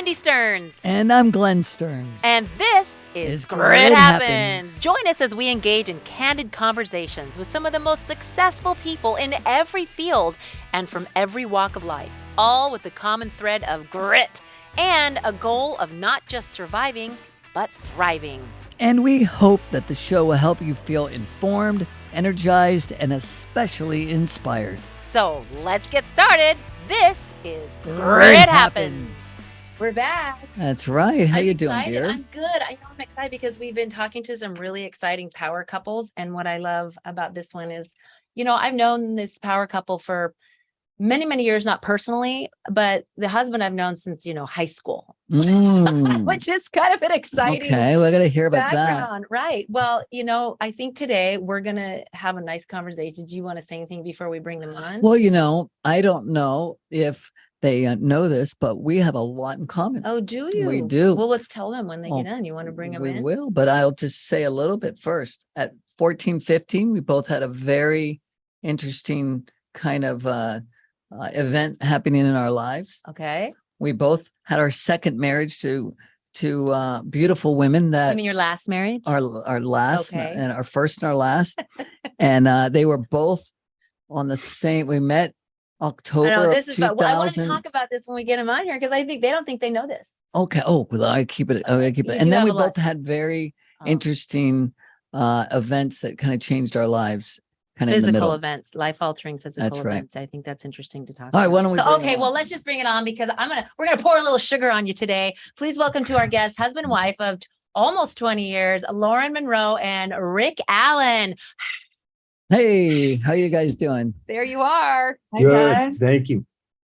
Cindy Stearns. And I'm Glenn Stearns. And this is Grit Happens. Join us as we engage in candid conversations with some of the most successful people in every field and from every walk of life, all with the common thread of grit and a goal of not just surviving, but thriving. And we hope that the show will help you feel informed, energized, and especially inspired. So let's get started. This is Grit Happens. We're back. That's right. How I'm you doing, excited. dear? I'm good. I know I'm excited because we've been talking to some really exciting power couples. And what I love about this one is, I've known this power couple for many, many years, not personally, but the husband I've known since, high school, which is kind of an exciting Okay, we're going to hear about background. Right. Well, I think today we're going to have a nice conversation. Do you want to say anything before we bring them on? Well, I don't know if they know this, but we have a lot in common. Oh, do you? We do. Well, let's tell them when they get in. You want to bring them in? We will, but I'll just say a little bit first. At 14, 15, we both had a very interesting kind of event happening in our lives. Okay. We both had our second marriage to beautiful women that You mean your last marriage? our last Okay. and our first and our last. And they were both on the same, we met October I know this of is. I want to 2000. talk about this when we get them on here because I think they don't think they know this. Okay. Oh, well, I keep it. I keep You it. do And then have we a lot. both had very Oh. interesting events that kind of changed our lives. Kind of in the Physical middle. events, life-altering physical That's right. events. I think that's interesting to talk All right, about. why don't we bring okay, it well, on? let's just bring it on because we're gonna pour a little sugar on you today. Please welcome to our guests, husband and wife of almost 20 years, Lauren Monroe and Rick Allen. Hey, how you guys doing? There you are. Good. Thank you.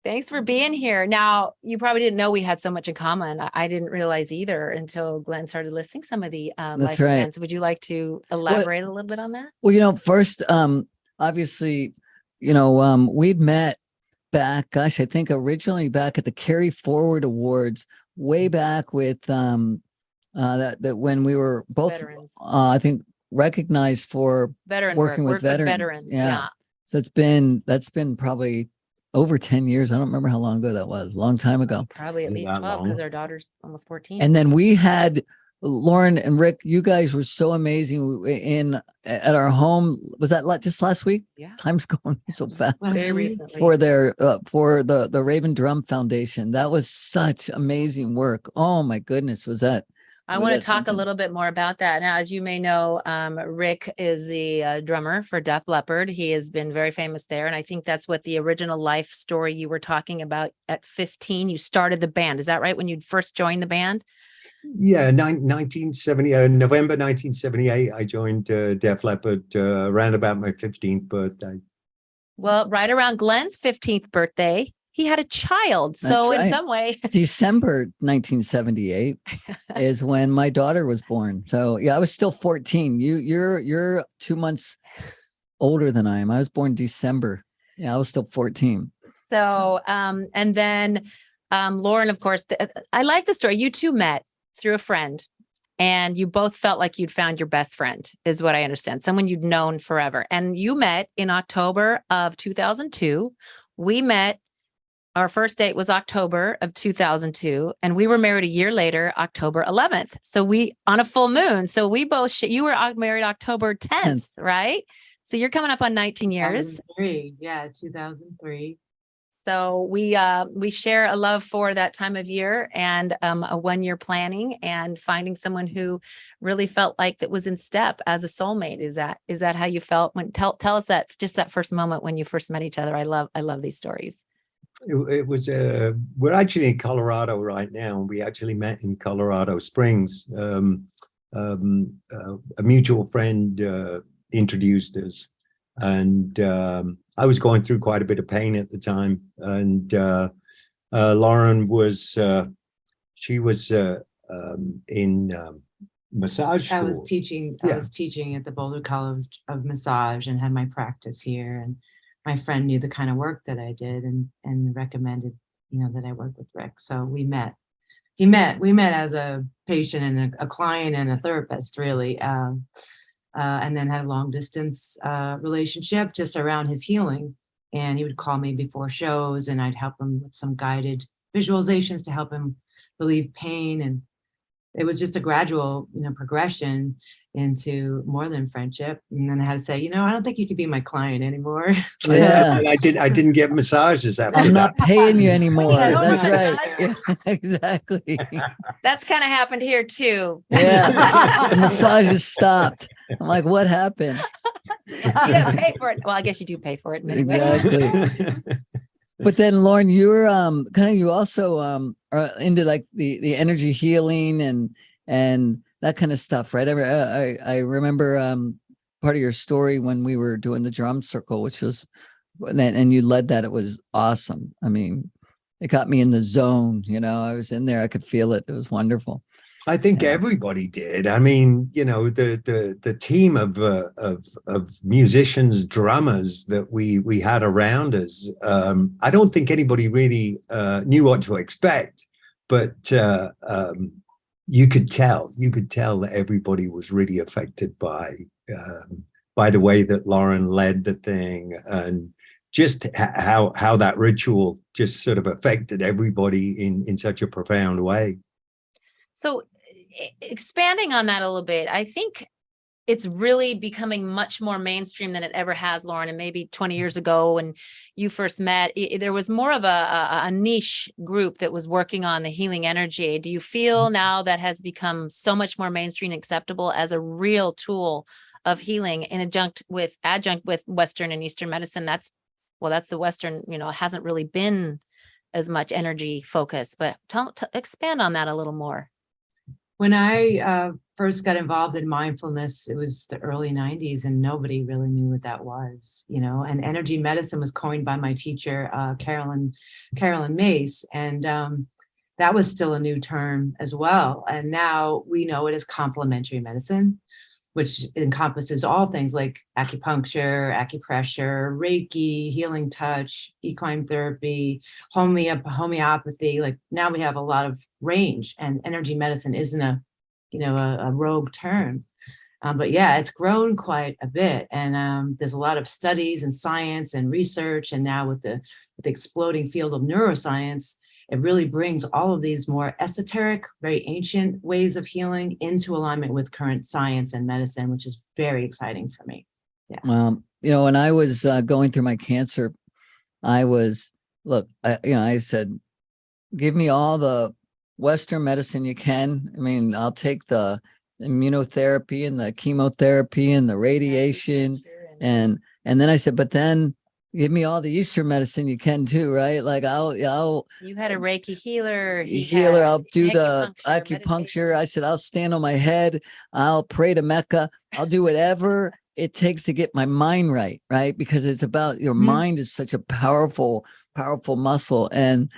Thanks for being here. Now, you probably didn't know we had so much in common. I didn't realize either until Glenn started listing some of the life right. events. Would you like to elaborate a little bit on that? Well, first, obviously, we'd met back, I think originally back at the Carry Forward Awards, way back with that when we were both, Veterans. I think, recognized for Veteran working work, with work veterans. Yeah. So that's been probably over 10 years. I don't remember how long ago that was. Long time ago. Probably at Is least that 12 long? because our daughter's almost 14. And then we had Lauren and Rick. You guys were so amazing at our home. Was that just last week? Yeah. Time's going so fast. Very recently. For their for the Raven Drum Foundation. That was such amazing work. Oh my goodness, was that? I was want to that talk something? a little bit more about that. Now, as you may know, Rick is the drummer for Def Leppard. He has been very famous there. And I think that's what the original life story you were talking about at 15. You started the band. Is that right? When you first joined the band? Yeah, 1970, November 1978, I joined Def Leppard around about my 15th birthday. Well, right around Glenn's 15th birthday, he had a child. So That's in right. some way, December 1978 is when my daughter was born. So yeah, I was still 14. You're 2 months older than I am. I was born December. Yeah, I was still 14. so, and then Lauren, of course, I like the story. You two met through a friend and you both felt like you'd found your best friend is what I understand. Someone you'd known forever. And you met in October of 2002. We met, our first date was October of 2002. And we were married a year later, October 11th. So we, on a full moon. So we both, you were married October 10th, right? So you're coming up on 19 years. 2003. Yeah, 2003. So we share a love for that time of year and a 1 year planning and finding someone who really felt like that was in step as a soulmate. Is that how you felt when tell us that just that first moment when you first met each other? I love these stories. It was we're actually in Colorado right now. We actually met in Colorado Springs. A mutual friend introduced us, and I was going through quite a bit of pain at the time, and Lauren was she was in massage I was school. teaching. Yeah. I was teaching at the Boulder College of Massage and had my practice here. And my friend knew the kind of work that I did and recommended, that I work with Rick. So we met. We met as a patient and a client and a therapist, really, and then had a long distance relationship just around his healing. And he would call me before shows, and I'd help him with some guided visualizations to help him relieve pain. And it was just a gradual, progression into more than friendship. And then I had to say, I don't think you could be my client anymore. Yeah. And I didn't get massages after I'm not that. paying you anymore. Yeah, That's no right. massage. Yeah, exactly. That's kind of happened here too. Yeah. The massages stopped. I'm like, what happened? You gotta pay for it. Well, I guess you do pay for it. In many ways. Exactly. But then, Lauren, you're you also are into like the energy healing and that kind of stuff, right? I remember part of your story when we were doing the drum circle, which was, and you led that. It was awesome. I mean, it got me in the zone. I was in there. I could feel it. It was wonderful. I think Yeah. everybody did. I mean, the team of musicians, drummers that we had around us. I don't think anybody really knew what to expect, but you could tell that everybody was really affected by the way that Lauren led the thing, and just how that ritual just sort of affected everybody in such a profound way. So expanding on that a little bit, I think it's really becoming much more mainstream than it ever has, Lauren. And maybe 20 years ago when you first met, there was more of a niche group that was working on the healing energy. Do you feel now that has become so much more mainstream and acceptable as a real tool of healing in adjunct with Western and Eastern medicine? That's the Western, hasn't really been as much energy focus, but expand on that a little more. When I first got involved in mindfulness, it was the early 90s and nobody really knew what that was, and energy medicine was coined by my teacher, Carolyn Mace. And that was still a new term as well. And now we know it as complementary medicine, which encompasses all things like acupuncture, acupressure, Reiki, healing touch, equine therapy, homeopathy. Like now we have a lot of range, and energy medicine isn't a rogue term. But yeah, it's grown quite a bit. And there's a lot of studies and science and research. And now with the exploding field of neuroscience, it really brings all of these more esoteric, very ancient ways of healing into alignment with current science and medicine, which is very exciting for me. Yeah. When I was going through my cancer, I said, give me all the Western medicine you can. I mean, I'll take the immunotherapy and the chemotherapy and the radiation. And then I said, but then give me all the Eastern medicine you can too, right? Like you had a Reiki healer. I'll do the acupuncture. I said, I'll stand on my head. I'll pray to Mecca. I'll do whatever it takes to get my mind right? Because it's about your mind is such a powerful muscle. And,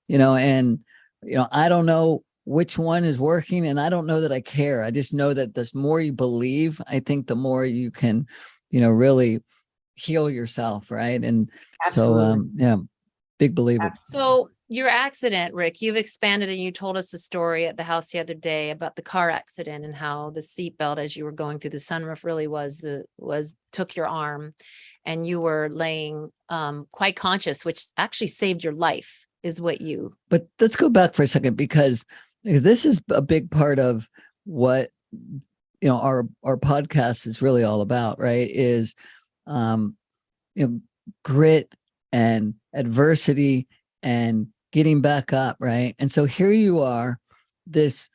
I don't know which one is working, and I don't know that I care. I just know that the more you believe, I think the more you can, really heal yourself, right? And Absolutely. so big believer. So your accident, Rick, you've expanded, and you told us the story at the house the other day about the car accident and how the seatbelt as you were going through the sunroof really took your arm, and you were laying quite conscious, which actually saved your life, is what you. But let's go back for a second, because this is a big part of what our podcast is really all about, right? Is grit and adversity and getting back up, right? And so here you are, this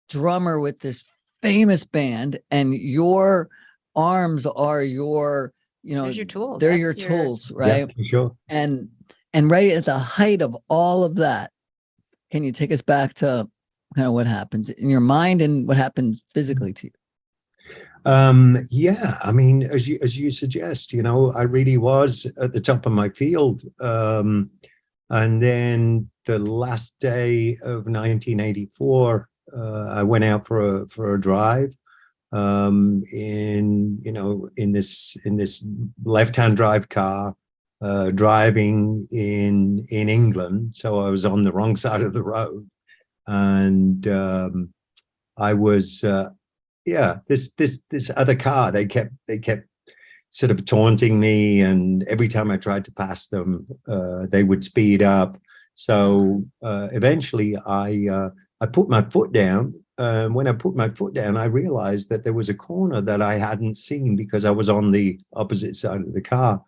drummer with this famous band, and your arms are your, There's your tools. they're your tools, right? Yeah, for sure. And right at the height of all of that, can you take us back to kind of what happens in your mind and what happens physically to you? Yeah, I mean, as you suggest, I really was at the top of my field. And then the last day of 1984, I went out for a drive in this left-hand drive car, driving in England. So I was on the wrong side of the road, and I was. This other car, they kept sort of taunting me, and every time I tried to pass them, they would speed up. So eventually I put my foot down. When I put my foot down, I realized that there was a corner that I hadn't seen because I was on the opposite side of the car.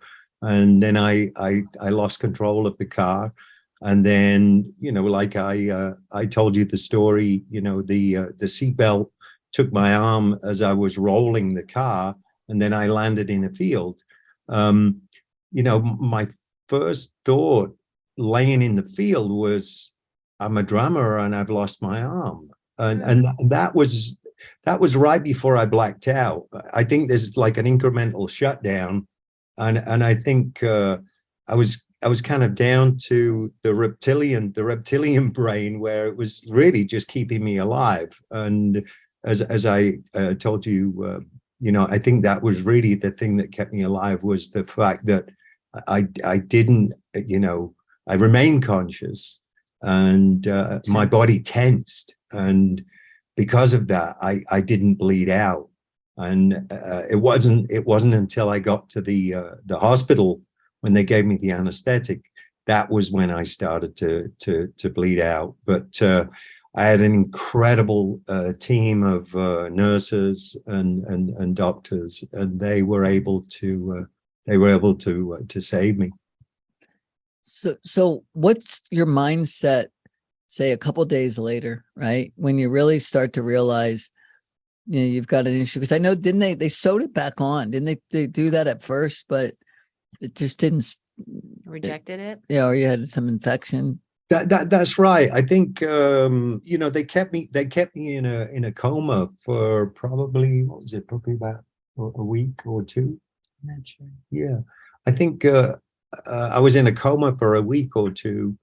And then I lost control of the car. And then, like I told you the story, the seatbelt took my arm as I was rolling the car, and then I landed in a field. My first thought laying in the field was, I'm a drummer and I've lost my arm. And that was right before I blacked out. I think there's like an incremental shutdown. And I think I was kind of down to the reptilian brain, where it was really just keeping me alive. And as I told you, I think that was really the thing that kept me alive, was the fact that I didn't, I remained conscious, and my body tensed. And because of that, I didn't bleed out. And it wasn't until I got to the hospital, when they gave me the anesthetic, that was when I started to bleed out. But I had an incredible team of nurses and doctors, and they were able to save me. So what's your mindset, say a couple days later, right, when you really start to realize you've got an issue? Because I know, didn't they sewed it back on? Didn't they do that at first, but it just didn't, Rejected it? Yeah, or you had some infection. That's right. I think they kept me in a coma for probably, what was it, probably about a week or two. I'm not sure. Yeah, I think I was in a coma for a week or two,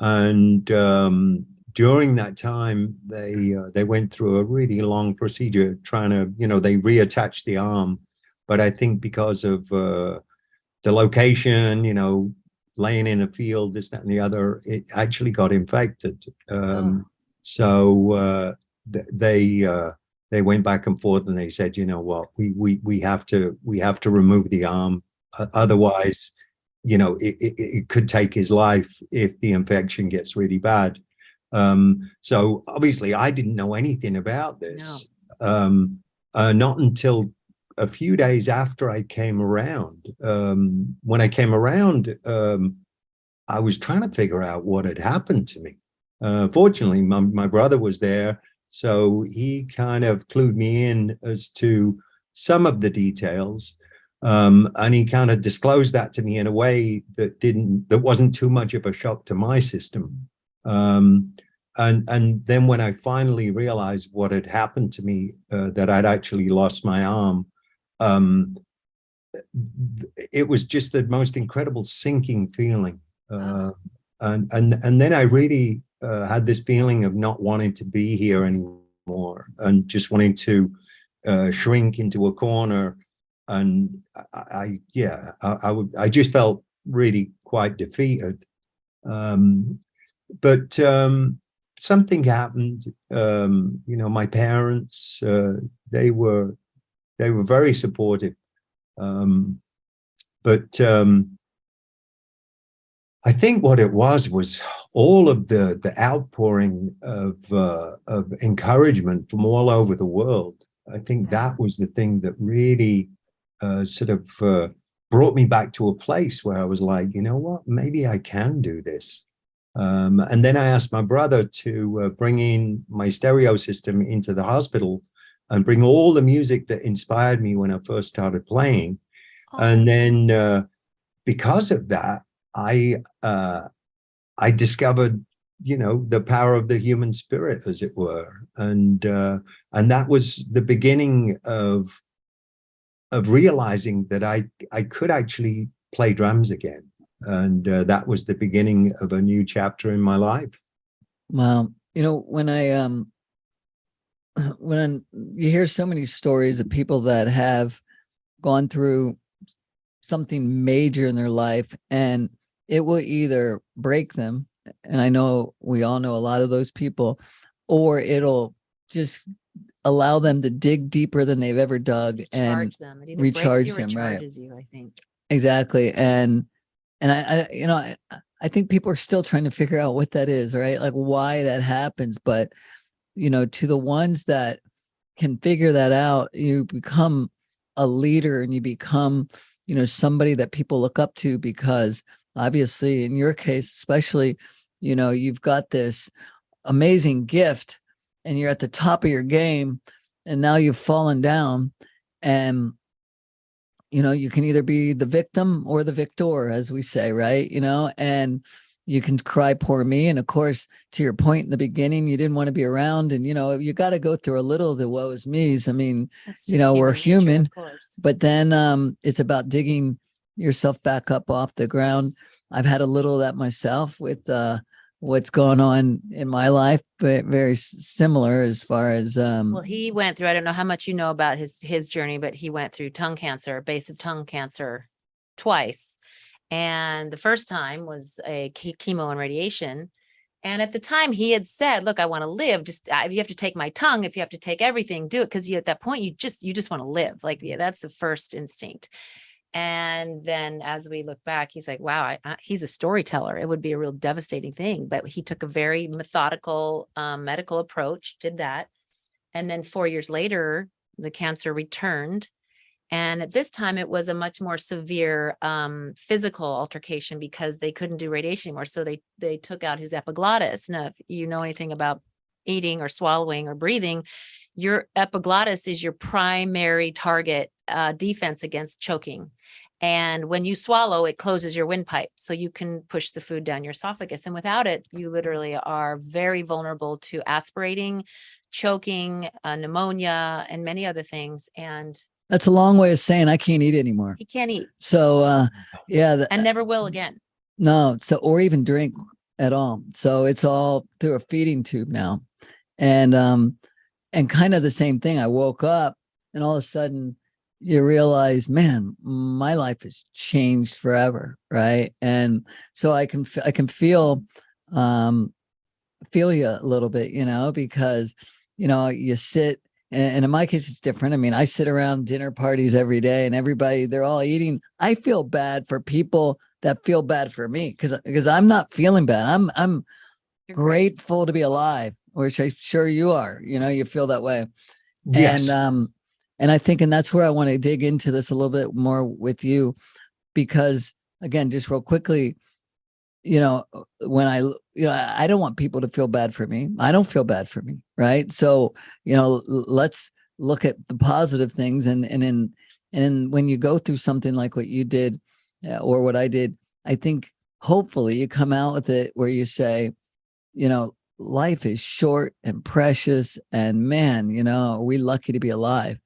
and during that time they went through a really long procedure trying to, they reattached the arm, but I think because of the location, laying in a field, this, that, and the other, it actually got infected. So they went back and forth, and they said, what, we have to remove the arm, otherwise, it could take his life if the infection gets really bad. So obviously I didn't know anything about this. No. Not until a few days after I came around. When I came around, I was trying to figure out what had happened to me. Fortunately, my brother was there, so he kind of clued me in as to some of the details, and he kind of disclosed that to me in a way that wasn't too much of a shock to my system. And then when I finally realized what had happened to me, that I'd actually lost my arm, it was just the most incredible sinking feeling. And then I really had this feeling of not wanting to be here anymore, and just wanting to shrink into a corner. And I just felt really quite defeated. But something happened. My parents, they were very supportive. But I think what it was all of the outpouring of encouragement from all over the world. I think that was the thing that really sort of brought me back to a place where I was like, you know what, maybe I can do this. And then I asked my brother to bring in my stereo system into the hospital and bring all the music that inspired me when I first started playing. And then because of that, I discovered, the power of the human spirit, as it were. And that was the beginning of realizing that I could actually play drums again. And that was the beginning of a new chapter in my life. Wow. When you hear so many stories of people that have gone through something major in their life, and it will either break them, and I know we all know a lot of those people, or it'll just allow them to dig deeper than they've ever dug and recharge them, right? You, I think. Exactly. And I I think people are still trying to figure out what that is, right? Like why that happens. But, to the ones that can figure that out, you become a leader and you become, somebody that people look up to, because obviously in your case, especially, you've got this amazing gift and you're at the top of your game, and now you've fallen down, and you can either be the victim or the victor, as we say, right? And you can cry, poor me. And of course, to your point in the beginning, you didn't want to be around, and you got to go through a little of the woe is me's. I mean, we're human, of course. but then it's about digging yourself back up off the ground. I've had a little of that myself with what's going on in my life, but very similar as far as Well, he went through, I don't know how much you know about his journey, but he went through tongue cancer, invasive tongue cancer twice. And the first time was a chemo and radiation. And at the time he had said, look, I want to live. Just if you have to take my tongue, if you have to take everything, do it. Because at that point, you just want to live. Like, yeah, that's the first instinct. And then as we look back, he's like, wow, he's a storyteller. It would be a real devastating thing. But he took a very methodical medical approach, did that. And then 4 years later, the cancer returned. And at this time, it was a much more severe physical altercation because they couldn't do radiation anymore. So they took out his epiglottis. Now, if you know anything about eating or swallowing or breathing, your epiglottis is your primary target defense against choking. And when you swallow, it closes your windpipe so you can push the food down your esophagus. And without it, you literally are very vulnerable to aspirating, choking, pneumonia, and many other things. And that's a long way of saying I can't eat anymore. he can't eat. So, yeah. And never will again. No. So, or even drink at all. So it's all through a feeding tube now. And kind of the same thing. I woke up and all of a sudden you realize, man, my life has changed forever. Right. And so I can feel you a little bit, because, you sit, and in my case, it's different. I mean, I sit around dinner parties every day and they're all eating. I feel bad for people that feel bad for me because I'm not feeling bad. I'm grateful to be alive, which I'm sure you are, you feel that way. Yes. And I think, and that's where I want to dig into this a little bit more with you, because again, just real quickly, when I don't want people to feel bad for me. I don't feel bad for me. Right. So, let's look at the positive things. And when you go through something like what you did or what I did, I think hopefully you come out with it where you say, life is short and precious, and man, we're lucky to be alive,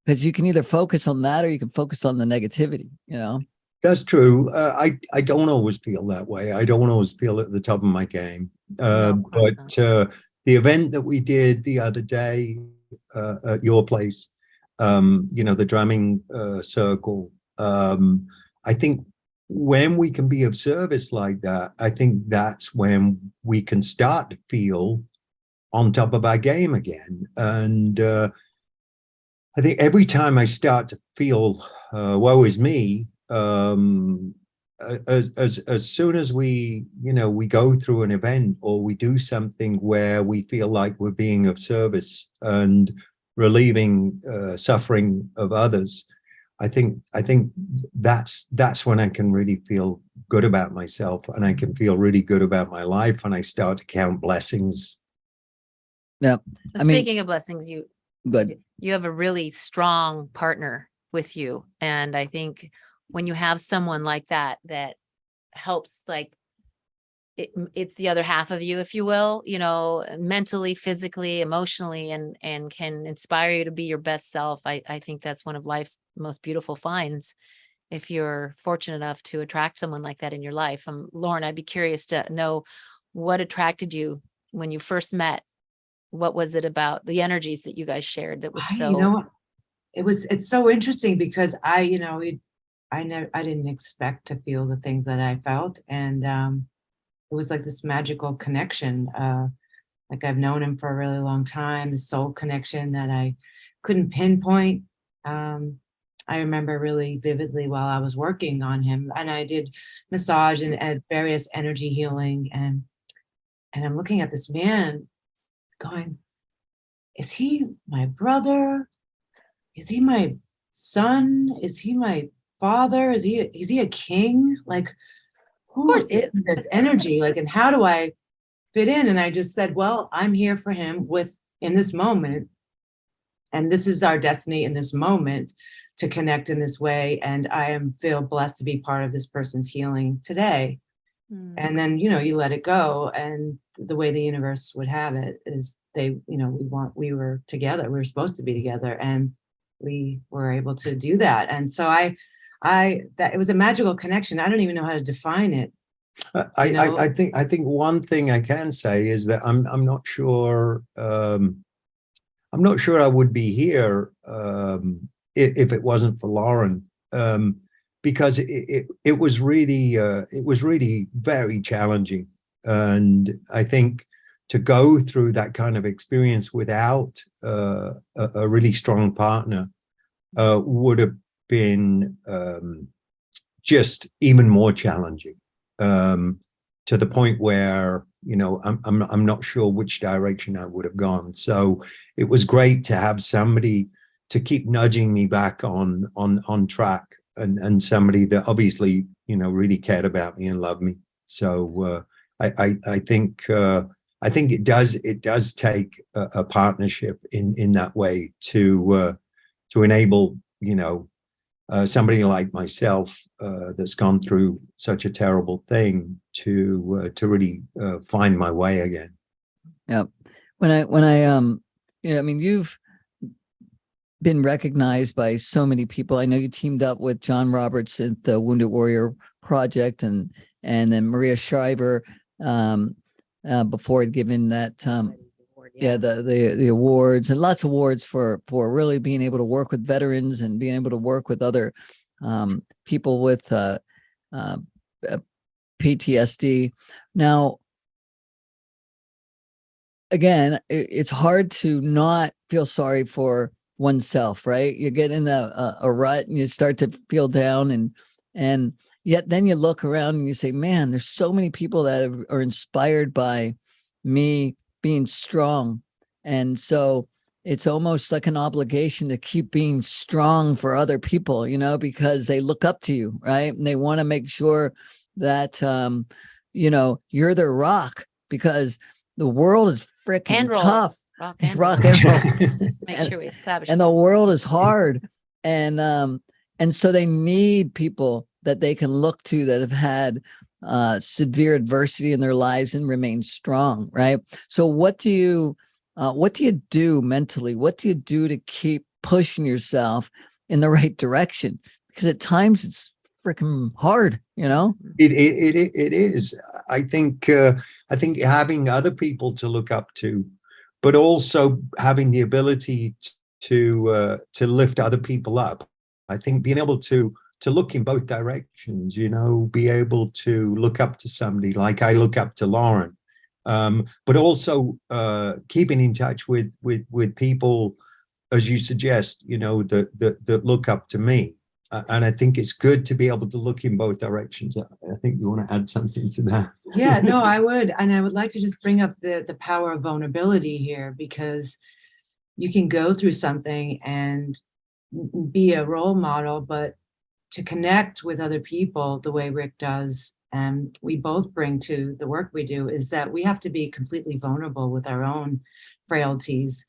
because you can either focus on that or you can focus on the negativity, That's true. I don't always feel that way. I don't always feel at the top of my game. But the event that we did the other day at your place, the drumming circle, I think when we can be of service like that, I think that's when we can start to feel on top of our game again. And I think every time I start to feel woe is me, as soon as we go through an event or we do something where we feel like we're being of service and relieving suffering of others, I think that's when I can really feel good about myself, and I can feel really good about my life, and I start to count blessings. Yeah. Speaking of blessings, you good. You have a really strong partner with you. And I think when you have someone like that helps, like it's the other half of you, if you will, mentally, physically, emotionally, and can inspire you to be your best self. I think that's one of life's most beautiful finds, if you're fortunate enough to attract someone like that in your life. Lauren, I'd be curious to know what attracted you when you first met. What was it about the energies that you guys shared that was so? You know what? It's so interesting because I didn't expect to feel the things that I felt, and it was like this magical connection. Like I've known him for a really long time, the soul connection that I couldn't pinpoint. I remember really vividly while I was working on him, and I did massage and various energy healing, and I'm looking at this man going, is he my brother? Is he my son? Is he my father? Is he a king? Like, who is this energy? Like, and how do I fit in? And I just said, well, I'm here for him in this moment. And this is our destiny in this moment to connect in this way. And I feel blessed to be part of this person's healing today. And then, you let it go. And the way the universe would have it is we were together. We were supposed to be together, and we were able to do that. And so that it was a magical connection. I don't even know how to define it. I think one thing I can say is that I'm not sure I would be here if it wasn't for Lauren, because it was really very challenging, and I think to go through that kind of experience without a really strong partner would have been just even more challenging, to the point where I'm not sure which direction I would have gone. So it was great to have somebody to keep nudging me back on track, and somebody that obviously really cared about me and loved me. So I think it does take a partnership in that way to enable somebody like myself that's gone through such a terrible thing to really find my way again. Yeah. When I mean, you've been recognized by so many people. I know you teamed up with John Roberts at the Wounded Warrior Project, and then Maria Shriver before given that the awards, and lots of awards for really being able to work with veterans and being able to work with other people with PTSD. Now, again, it's hard to not feel sorry for oneself, right? You get in a rut and you start to feel down, and yet then you look around and you say, man, there's so many people that are inspired by me being strong. And so it's almost like an obligation to keep being strong for other people, because they look up to you, right? And they want to make sure that you're their rock, because the world is freaking tough. Rock and roll. Just make sure we establish. And the world is hard. And so they need people that they can look to that have had severe adversity in their lives and remain strong, right? So what do you do mentally? What do you do to keep pushing yourself in the right direction? Because at times it's freaking hard, It is. I think having other people to look up to, but also having the ability to lift other people up. I think being able to look in both directions, be able to look up to somebody like I look up to Lauren, but also keeping in touch with people, as you suggest, that look up to me. And I think it's good to be able to look in both directions. I think you want to add something to that. Yeah, no, I would. And I would like to just bring up the power of vulnerability here, because you can go through something and be a role model, but to connect with other people the way Rick does, and we both bring to the work we do, is that we have to be completely vulnerable with our own frailties.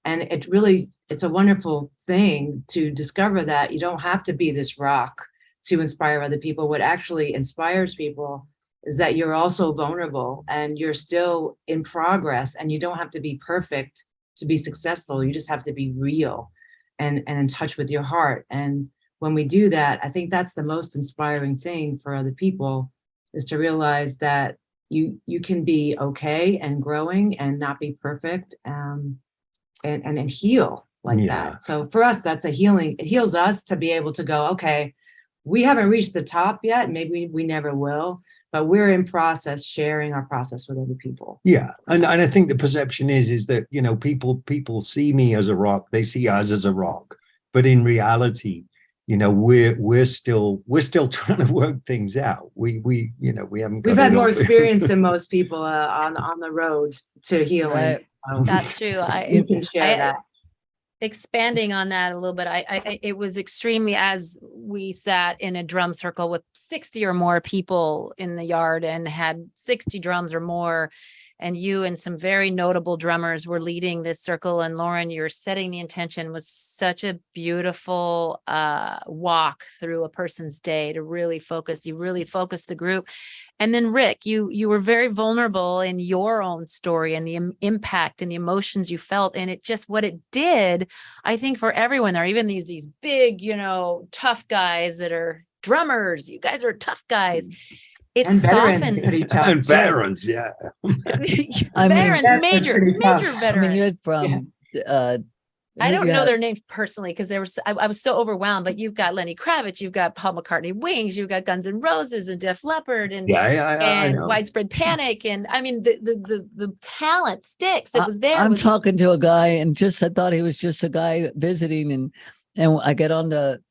And it's a wonderful thing to discover that you don't have to be this rock to inspire other people. What actually inspires people is that you're also vulnerable and you're still in progress, and you don't have to be perfect to be successful. You just have to be real and in touch with your heart. And when we do that, I think that's the most inspiring thing for other people, is to realize that you can be okay and growing and not be perfect, and heal like that. So for us, that's a healing. It heals us to be able to go, okay, we haven't reached the top yet. Maybe we never will, but we're in process, sharing our process with other people. Yeah. And I think the perception is that, people see me as a rock, they see us as a rock, but in reality, we're still trying to work things out. We haven't. We've had more experience than most people on the road to healing. Right. That's true. You can share that. Expanding on that a little bit, it was extremely, as we sat in a drum circle with 60 or more people in the yard and had 60 drums or more, and you and some very notable drummers were leading this circle, and Lauren, you're setting the intention, was such a beautiful walk through a person's day to really focus. You really focused the group. And then Rick, you were very vulnerable in your own story and the impact and the emotions you felt. And it just, what it did, I think, for everyone there, even these big, tough guys that are drummers, you guys are tough guys. It's softened. And veterans, yeah. Veterans, major veterans. I mean, you had from I don't know their names personally because I was so overwhelmed, but you've got Lenny Kravitz, you've got Paul McCartney Wings, you've got Guns N' Roses and Def Leppard and Widespread Panic. And I mean, the talent sticks that was there. I'm talking to a guy and I thought he was just a guy visiting, and I get on to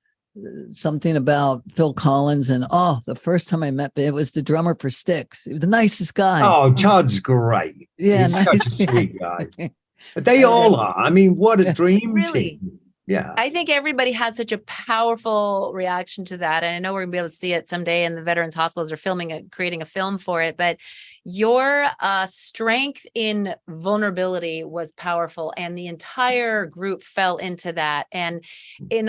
something about Phil Collins, and the first time I met him, it was the drummer for Styx. He was the nicest guy. Oh, Todd's great. Yeah, he's such a sweet guy. But they all are. I mean, what a dream team. Yeah. I think everybody had such a powerful reaction to that. And I know we're gonna be able to see it someday, and the veterans hospitals are creating a film for it, but your strength in vulnerability was powerful, and the entire group fell into that. And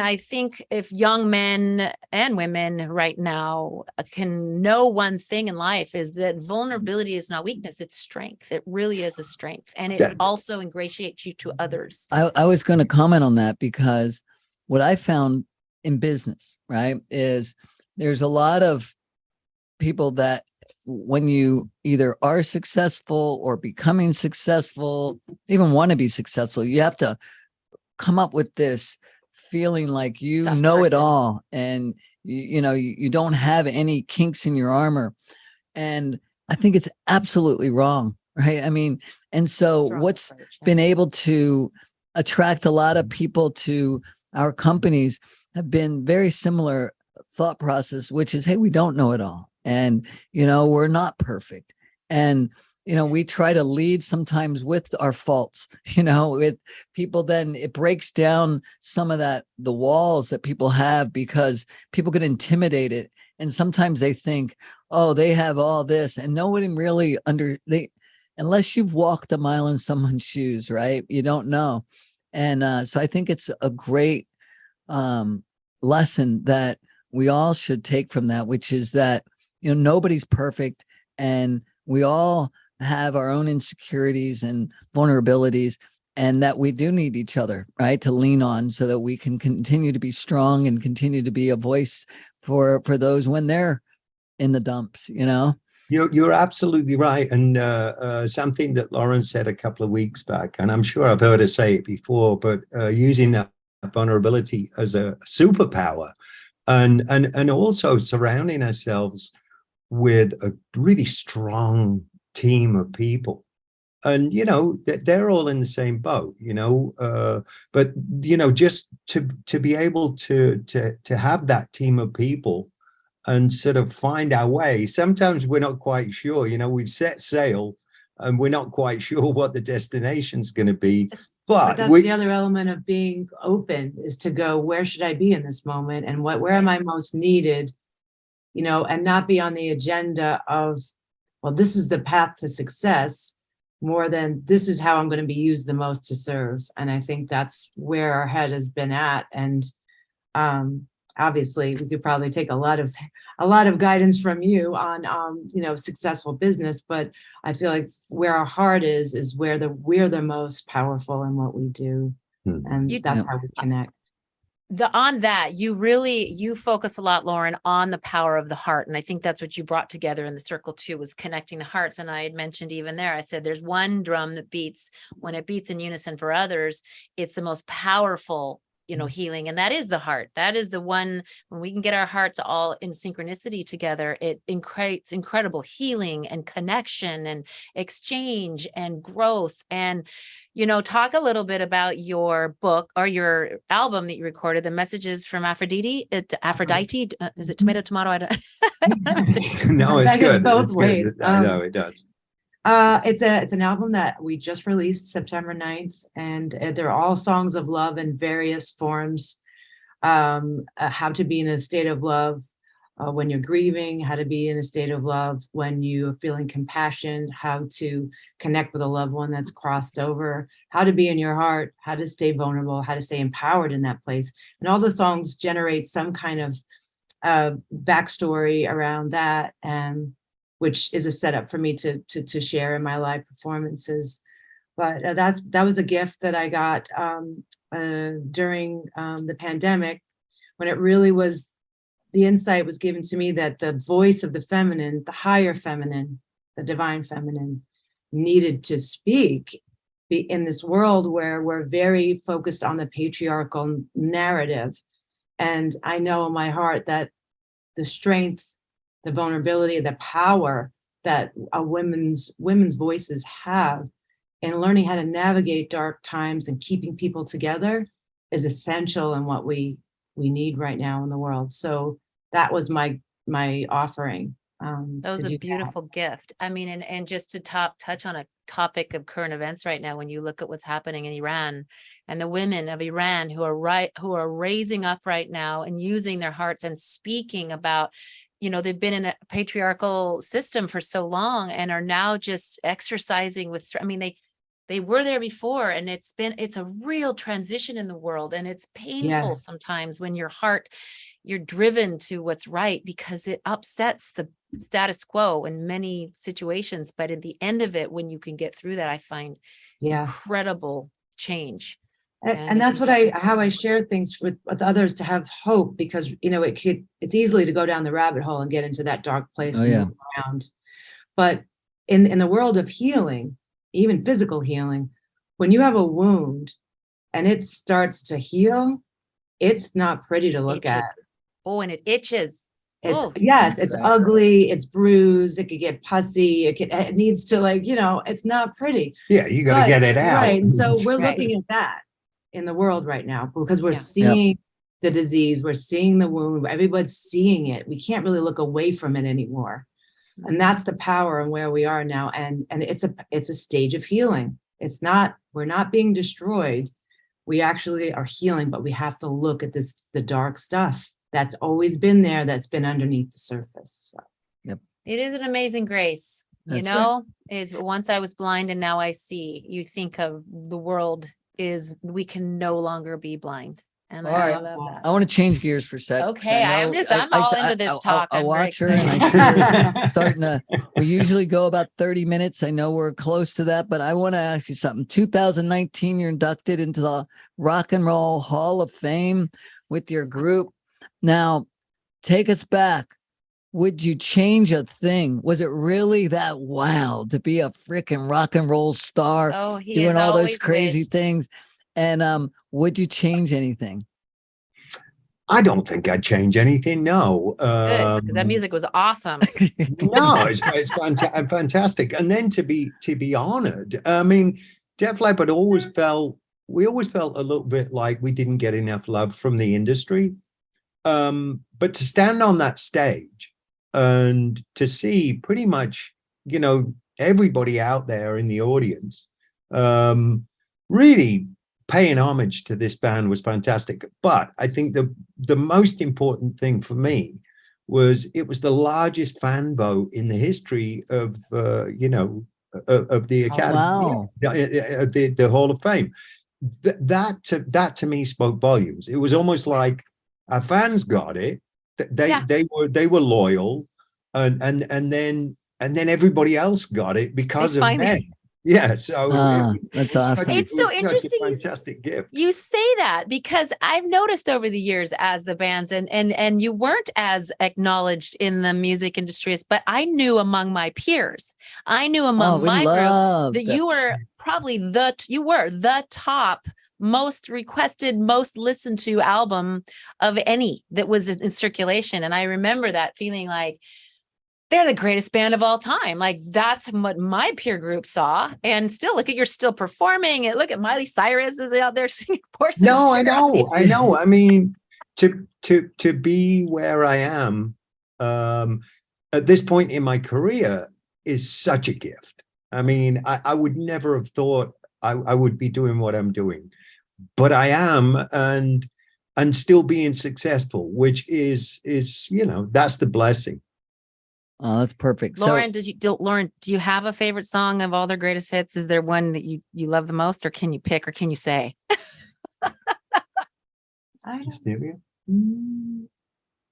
I think if young men and women right now can know one thing in life, is that vulnerability is not weakness, it's strength. It really is a strength. And it also ingratiates you to others. I was going to comment on that, because what I found in business, right, is there's a lot of people that when you either are successful or becoming successful, even want to be successful, you have to come up with this feeling like you know it all, and you don't have any kinks in your armor. And I think it's absolutely wrong, right? I mean, and so what's been able to attract a lot of people to our companies have been very similar thought process, which is, hey, we don't know it all. And, we're not perfect. And, we try to lead sometimes with our faults, with people. Then it breaks down some of the walls that people have, because people get intimidated. And sometimes they think, oh, they have all this, and nobody really unless you've walked a mile in someone's shoes, right? You don't know. And so I think it's a great lesson that we all should take from that, which is that, nobody's perfect, and we all have our own insecurities and vulnerabilities, and that we do need each other, right, to lean on, so that we can continue to be strong and continue to be a voice for those when they're in the dumps, You're absolutely right. And something that Lauren said a couple of weeks back, and I'm sure I've heard her say it before, but using that vulnerability as a superpower, and also surrounding ourselves with a really strong team of people. And, they're all in the same boat, but, just to be able to have that team of people and sort of find our way. Sometimes we're not quite sure, we've set sail and we're not quite sure what the destination's going to be. But that's the other element of being open, is to go, where should I be in this moment? And where am I most needed? And not be on the agenda of, well, this is the path to success, more than this is how I'm going to be used the most to serve. And I think that's where our head has been at. And obviously we could probably take a lot of guidance from you on successful business, but I feel like where our heart is where we're the most powerful in what we do. And that's how we connect. On that, you focus a lot, Lauren, on the power of the heart. And I think that's what you brought together in the circle too, was connecting the hearts. And I had mentioned even there, I said, there's one drum that beats, when it beats in unison for others, it's the most powerful healing. And that is the heart. That is the one, when we can get our hearts all in synchronicity together, it creates incredible healing and connection and exchange and growth. And, talk a little bit about your book or your album that you recorded, The Messages from Aphrodite. Is it tomato, tomato? I don't No, it's That goes good. both It's ways. good. I know it does. It's an album that we just released September 9th, and they're all songs of love in various forms. How to be in a state of love when you're grieving, how to be in a state of love when you're feeling compassion, how to connect with a loved one that's crossed over, how to be in your heart, how to stay vulnerable, how to stay empowered in that place. And all the songs generate some kind of backstory around that, and which is a setup for me to share in my live performances. But that was a gift that I got during the pandemic, when it really was, the insight was given to me that the voice of the feminine, the higher feminine, the divine feminine, needed to speak in this world where we're very focused on the patriarchal narrative. And I know in my heart that the strength, the vulnerability, the power that a women's voices have in learning how to navigate dark times and keeping people together is essential in what we need right now in the world. So that was my offering. That was a beautiful gift. I mean, and just to touch on a topic of current events right now, when you look at what's happening in Iran and the women of Iran who are raising up right now and using their hearts and speaking about, they've been in a patriarchal system for so long and are now just exercising with, they were there before, and it's a real transition in the world. And it's painful sometimes when you're driven to what's right, because it upsets the status quo in many situations. But at the end of it, when you can get through that, I find incredible change. And that's how I share things with others, to have hope, because it's easily to go down the rabbit hole and get into that dark place around. But in the world of healing, even physical healing, when you have a wound and it starts to heal, it's not pretty to look at. Oh, and it itches. It's ugly, it's bruised, it could get pussy, it needs to it's not pretty. Yeah, you got to get it out. Right. And so we're looking at that in the world right now, because we're seeing the disease, we're seeing the wound, everybody's seeing it. We can't really look away from it anymore. And that's the power and where we are now. And it's a stage of healing. We're not being destroyed. We actually are healing, but we have to look at the dark stuff that's always been there, that's been underneath the surface. So. Yep. It is an amazing grace. Is once I was blind and now I see. You think of the world we can no longer be blind. And I love that. I want to change gears for a sec. Okay, I'm all into this talk. I watch her and I see her starting to, we usually go about 30 minutes. I know we're close to that, but I want to ask you something. 2019, you're inducted into the Rock and Roll Hall of Fame with your group. Now, take us back. Would you change a thing? Was it really that wild to be a freaking rock and roll star, doing all those crazy things? And would you change anything? I don't think I'd change anything. No, good, because that music was awesome. No, it's fantastic. And then to be honored. I mean, Def Leppard always felt a little bit like we didn't get enough love from the industry. But to stand on that stage and to see pretty much, everybody out there in the audience, really paying homage to this band was fantastic. But I think the most important thing for me was it was the largest fan vote in the history of the Academy, the Hall of Fame. That to me spoke volumes. It was almost like our fans got it. They were loyal, and then everybody else got it because of them. Yeah, so that's awesome. It's so interesting. Fantastic gift. You say that because I've noticed over the years as the bands and you weren't as acknowledged in the music industry, but I knew among my peers, my group that you were probably the top most requested, most listened to album of any that was in circulation. And I remember that feeling like they're the greatest band of all time. Like that's what my peer group saw. And still look at, you're still performing, and look at Miley Cyrus is out there singing Portia. No, I know. I mean, to be where I am at this point in my career is such a gift. I mean, I would never have thought I would be doing what I'm doing, but I am, and still being successful, which is that's the blessing. Oh, that's perfect. Lauren, Lauren, do you have a favorite song of all their greatest hits? Is there one that you love the most, or can you pick, or can you say?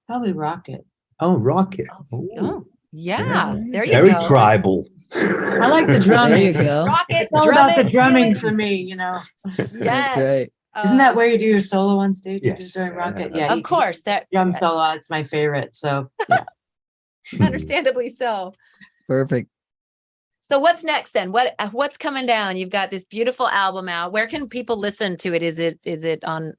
Probably Rocket. Oh, Rocket. Oh, yeah. There you Very go. tribal. I like the drumming. There you go. Rocket, It's all about the drumming for me, Yes. That's right. Isn't that where you do your solo on stage? Yes. During Rocket? Yeah. Of course. That Drum solo, it's my favorite. So yeah. understandably so. Perfect. So what's next then? What's coming down? You've got this beautiful album out. Where can people listen to it? Is it on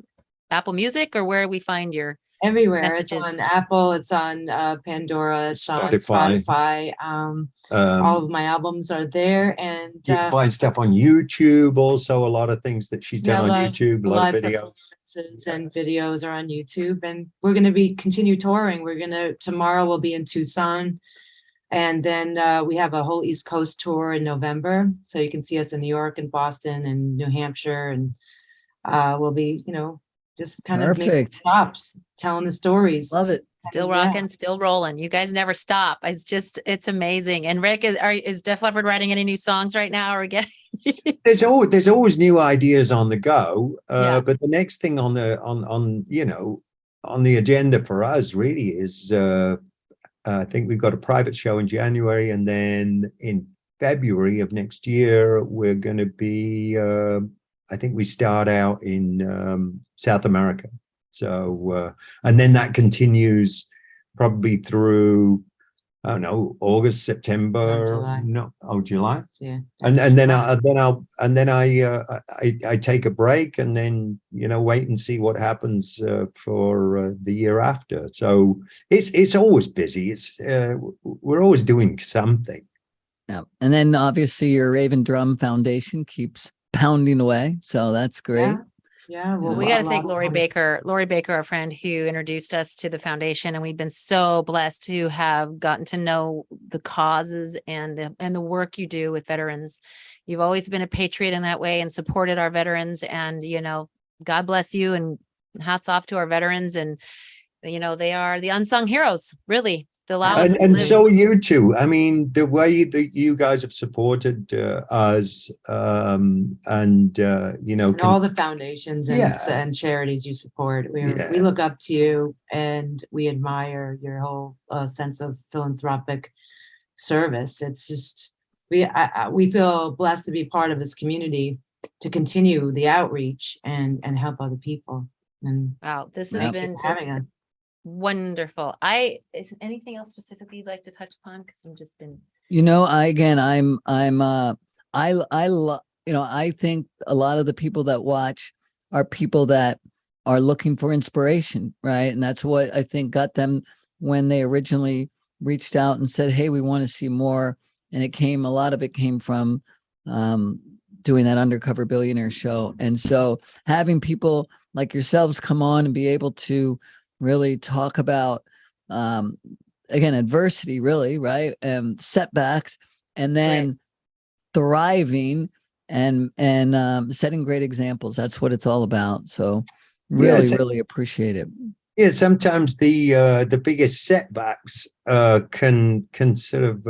Apple Music, or where we find your Everywhere. messages? It's on Apple, it's on Pandora, it's on Spotify. Spotify. All of my albums are there, and You can find stuff on YouTube. Also, a lot of things that she's done on live- YouTube. A lot of live videos. performances and videos are on YouTube, and we're going to continue touring. Tomorrow we'll be in Tucson, and then we have a whole East Coast tour in November. So you can see us in New York and Boston and New Hampshire, and we'll be, just kind of making Perfect. stops, telling the stories. Love it. Still Yeah. rocking, still rolling. You guys never stop. It's amazing. And Rick, is Def Leppard writing any new songs right now? Or again? There's always new ideas on the go. Yeah. But the next thing on the agenda for us really is I think we've got a private show in January, and then in February of next year we're going to be I think we start out in South America. So, and then that continues probably through, I don't know, August, September, July. July. Yeah. And then I take a break, and then, wait and see what happens for the year after. So it's always busy. We're always doing something. Yeah. And then obviously your Raven Drum Foundation keeps pounding away. So that's great. Yeah. Well, we got to thank Lori Baker, our friend who introduced us to the foundation. And we've been so blessed to have gotten to know the causes and the work you do with veterans. You've always been a patriot in that way and supported our veterans. And, God bless you, and hats off to our veterans. And, they are the unsung heroes, really. And so you too. I mean, the way that you guys have supported us, and all the foundations and charities you support, we look up to you, and we admire your whole sense of philanthropic service. It's just we feel blessed to be part of this community, to continue the outreach and help other people. And wow, this has been just having us. Wonderful. Is anything else specifically you'd like to touch upon? Because I'm just been. I think a lot of the people that watch are people that are looking for inspiration, right? And that's what I think got them when they originally reached out and said, "Hey, we want to see more." And a lot of it came from doing that Undercover Billionaire show. And so having people like yourselves come on and be able to really talk about, again, adversity, really, right? Setbacks, and then thriving and setting great examples. That's what it's all about. So really appreciate it. Yeah, sometimes the biggest setbacks can sort of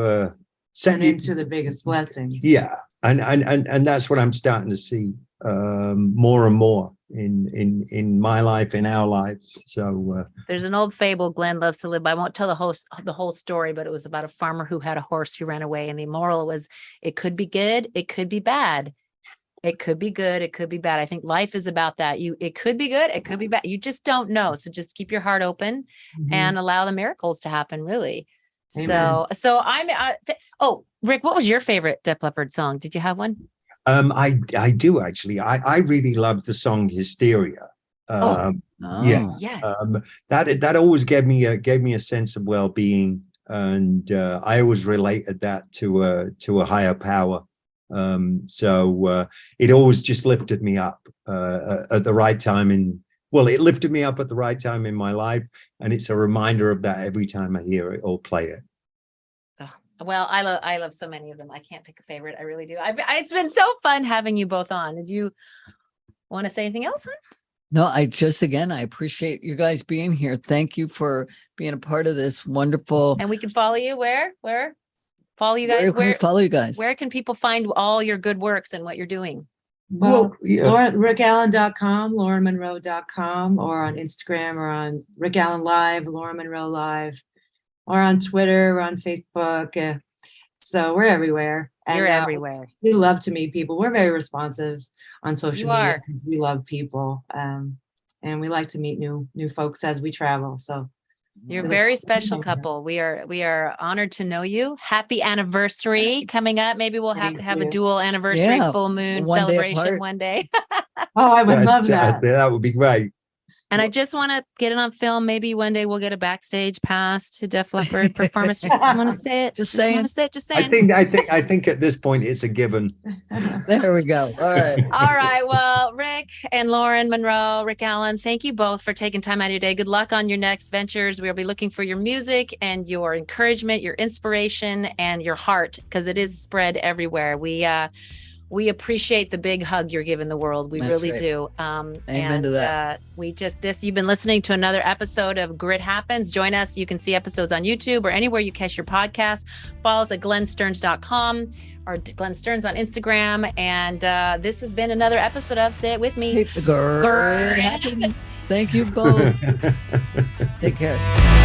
turn into the biggest blessings. Yeah, and that's what I'm starting to see more and more in my life, in our lives. So there's an old fable Glenn loves to live by. I won't tell the whole story, but it was about a farmer who had a horse who ran away, and the moral was, it could be good, it could be bad. It could be good, it could be bad. I think life is about that. It could be good, it could be bad. You just don't know. So just keep your heart open and allow the miracles to happen, really. Amen. So I'm Rick, what was your favorite Def Leppard song? Did you have one? I do actually. I really love the song Hysteria. Yeah. Yes. That always gave me a sense of well-being, and I always related that to a higher power. So it always just lifted me up at the right time it lifted me up at the right time in my life, and it's a reminder of that every time I hear it or play it. Well, I love so many of them. I can't pick a favorite. I really do. It's been so fun having you both on. Did you want to say anything else, hon? No, I appreciate you guys being here. Thank you for being a part of this wonderful. And we can follow you where? Follow you guys. Where can we follow you guys? Where can people find all your good works and what you're doing? Well, RickAllen.com, LaurenMonroe.com, or on Instagram, or on Rick Allen Live, Lauren Monroe Live, or on Twitter, or on Facebook. So we're everywhere. You're everywhere. We love to meet people. We're very responsive on social media. Are. We love people. And we like to meet new folks as we travel. So you're a very special couple. We are honored to know you. Happy anniversary coming up. Maybe we'll have to have a dual anniversary full moon celebration one day. Oh, I would love that. That would be great. And I just want to get it on film. Maybe one day we'll get a backstage pass to Def Leppard performance. Just want to say it. Just saying. Just saying. I think at this point it's a given. There we go. All right. All right. Well, Rick and Lauren Monroe, Rick Allen, thank you both for taking time out of your day. Good luck on your next ventures. We'll be looking for your music and your encouragement, your inspiration, and your heart, because it is spread everywhere. We appreciate the big hug you're giving the world. We really do. Amen to that. You've been listening to another episode of Grit Happens. Join us. You can see episodes on YouTube or anywhere you catch your podcast. Follow us at glennstearns.com or Glenn Stearns on Instagram. And this has been another episode of Say It With Me. Grit Happens. Thank you both. Take care.